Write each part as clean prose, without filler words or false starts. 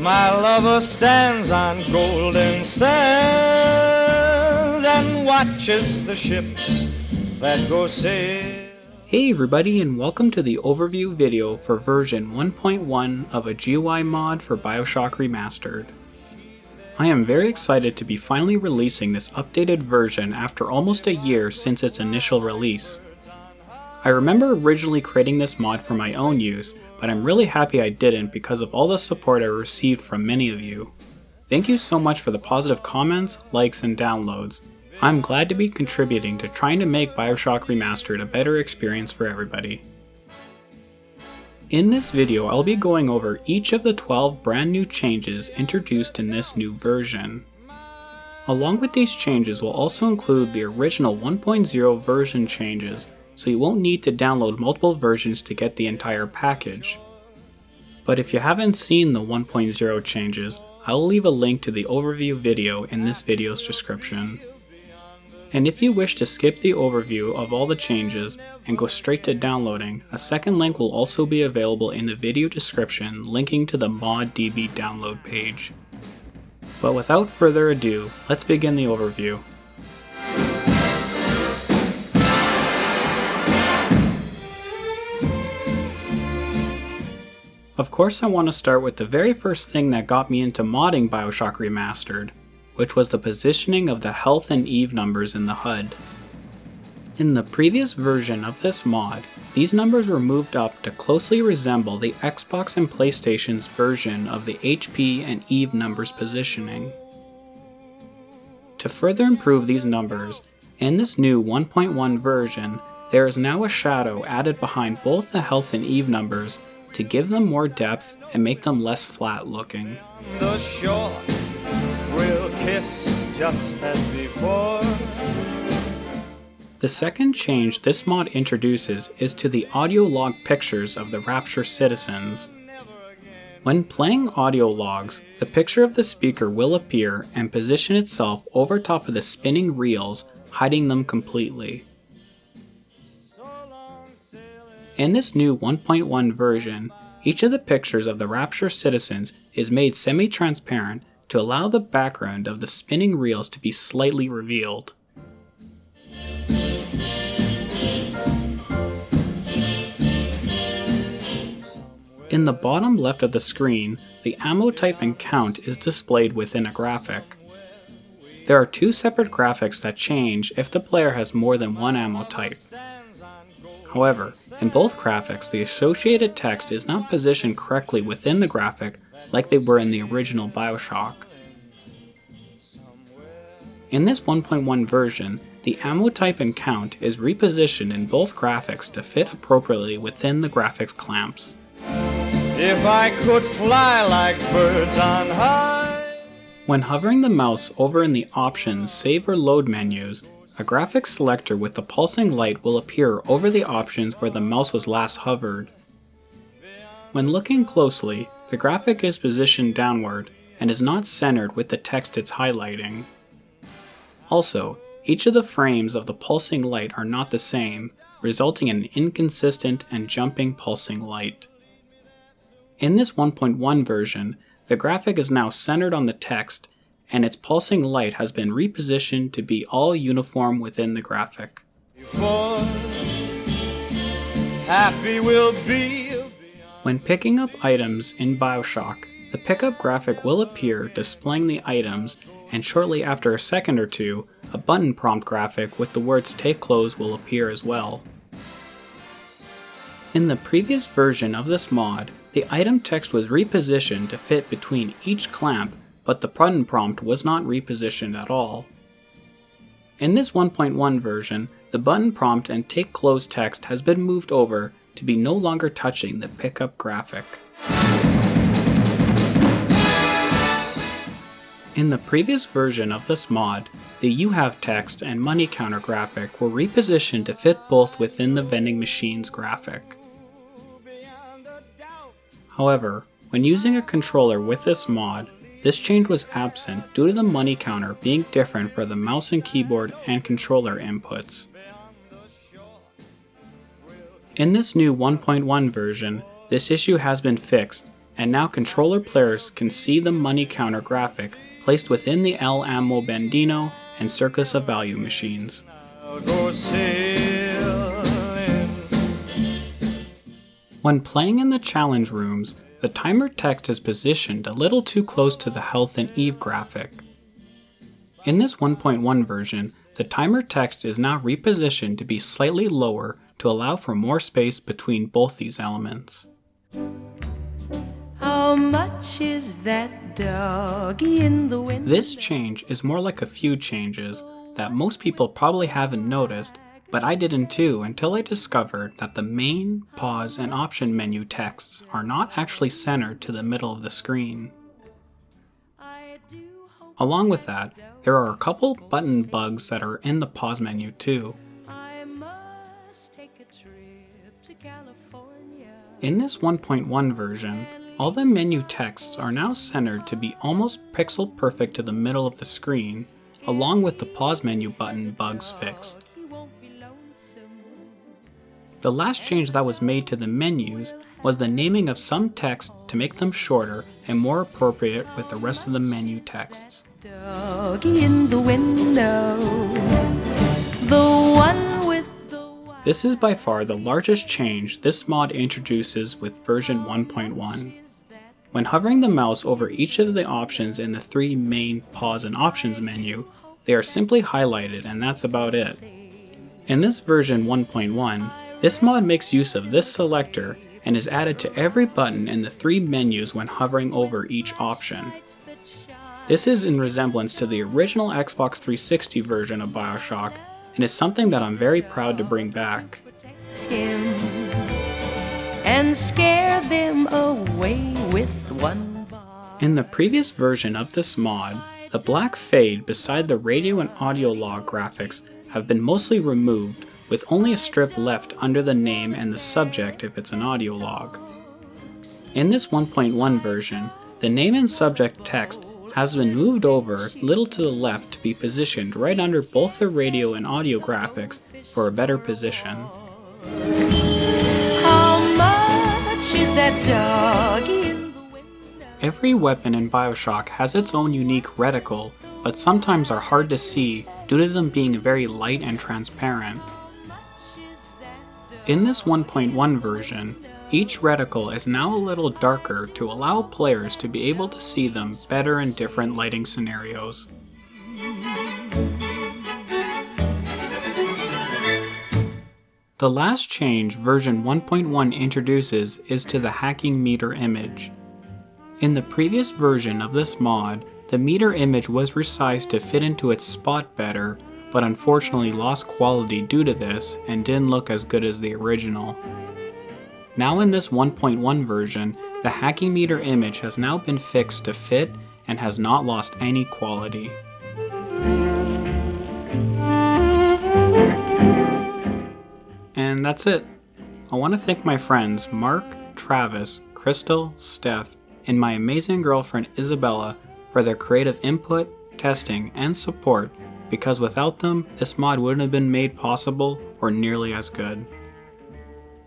My lover stands on golden sands and watches the ships that go sail. Hey everybody, and welcome to the overview video for version 1.1 of a GUI mod for BioShock Remastered. I am very excited to be finally releasing this updated version after almost a year since its initial release. I remember originally creating this mod for my own use, but I'm really happy I didn't because of all the support I received from many of you. Thank you so much for the positive comments, likes, and downloads. I'm glad to be contributing to trying to make BioShock Remastered a better experience for everybody. In this video, I'll be going over each of the 12 brand new changes introduced in this new version. Along with these changes will also include the original 1.0 version changes, so you won't need to download multiple versions to get the entire package. But if you haven't seen the 1.0 changes, I'll leave a link to the overview video in this video's description. And if you wish to skip the overview of all the changes and go straight to downloading, a second link will also be available in the video description linking to the ModDB download page. But without further ado, let's begin the overview. Of course, I want to start with the very first thing that got me into modding BioShock Remastered, which was the positioning of the health and Eve numbers in the HUD. In the previous version of this mod, these numbers were moved up to closely resemble the Xbox and PlayStation's version of the HP and Eve numbers positioning. To further improve these numbers, in this new 1.1 version, there is now a shadow added behind both the health and Eve numbers to give them more depth and make them less flat looking. The shore will kiss just as before. The second change this mod introduces is to the audio log pictures of the Rapture citizens. When playing audio logs, the picture of the speaker will appear and position itself over top of the spinning reels, hiding them completely. In this new 1.1 version, each of the pictures of the Rapture citizens is made semi-transparent to allow the background of the spinning reels to be slightly revealed. In the bottom left of the screen, the ammo type and count is displayed within a graphic. There are two separate graphics that change if the player has more than one ammo type. However, in both graphics, the associated text is not positioned correctly within the graphic like they were in the original BioShock. In this 1.1 version, the ammo type and count is repositioned in both graphics to fit appropriately within the graphics clamps. If I could fly like birds on high. When hovering the mouse over in the Options, Save or Load menus, a graphics selector with the pulsing light will appear over the options where the mouse was last hovered. When looking closely, the graphic is positioned downward and is not centered with the text it's highlighting. Also, each of the frames of the pulsing light are not the same, resulting in an inconsistent and jumping pulsing light. In this 1.1 version, the graphic is now centered on the text, and its pulsing light has been repositioned to be all uniform within the graphic. Happy we'll be. When picking up items in BioShock, the pickup graphic will appear displaying the items, and shortly after a second or two, a button prompt graphic with the words "Take Clothes" will appear as well. In the previous version of this mod, the item text was repositioned to fit between each clamp, but the button prompt was not repositioned at all. In this 1.1 version, the button prompt and Take Clothes text has been moved over to be no longer touching the pickup graphic. In the previous version of this mod, the You Have text and money counter graphic were repositioned to fit both within the vending machine's graphic. However, when using a controller with this mod, this change was absent due to the money counter being different for the mouse and keyboard and controller inputs. In this new 1.1 version, this issue has been fixed, and now controller players can see the money counter graphic placed within the El Amo Bandino and Circus of Value machines. I'll go sailing. When playing in the challenge rooms, the timer text is positioned a little too close to the Health and Eve graphic. In this 1.1 version, the timer text is now repositioned to be slightly lower to allow for more space between both these elements. How much is that doggy in the window? This change is more like a few changes that most people probably haven't noticed, but I didn't too until I discovered that the main, pause, and option menu texts are not actually centered to the middle of the screen. Along with that, there are a couple button bugs that are in the pause menu too. I must take a trip to California. In this 1.1 version, all the menu texts are now centered to be almost pixel perfect to the middle of the screen, along with the pause menu button bugs fixed. He won't be lonesome. The last change that was made to the menus was the naming of some text to make them shorter and more appropriate with the rest of the menu texts. Doggy in the window. The one with the white. This is by far the largest change this mod introduces with version 1.1. When hovering the mouse over each of the options in the three main pause and options menu, they are simply highlighted and that's about it. In this version 1.1, this mod makes use of this selector and is added to every button in the three menus when hovering over each option. This is in resemblance to the original Xbox 360 version of BioShock and is something that I'm very proud to bring back. Him and scare them away with one bar. In the previous version of this mod, the black fade beside the radio and audio log graphics have been mostly removed, with only a strip left under the name and the subject if it's an audio log. In this 1.1 version, the name and subject text has been moved over little to the left to be positioned right under both the radio and audio graphics for a better position. How much is that doggy in the window? Every weapon in BioShock has its own unique reticle, but sometimes are hard to see due to them being very light and transparent. In this 1.1 version, each reticle is now a little darker to allow players to be able to see them better in different lighting scenarios. The last change version 1.1 introduces is to the hacking meter image. In the previous version of this mod, the meter image was resized to fit into its spot better, but unfortunately lost quality due to this and didn't look as good as the original. Now in this 1.1 version, the hacking meter image has now been fixed to fit and has not lost any quality. And that's it. I want to thank my friends Mark, Travis, Crystal, Steph, and my amazing girlfriend Isabella for their creative input, testing, and support, because without them, this mod wouldn't have been made possible or nearly as good.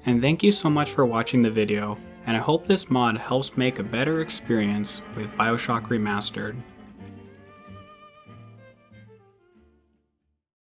And thank you so much for watching the video, and I hope this mod helps make a better experience with BioShock Remastered.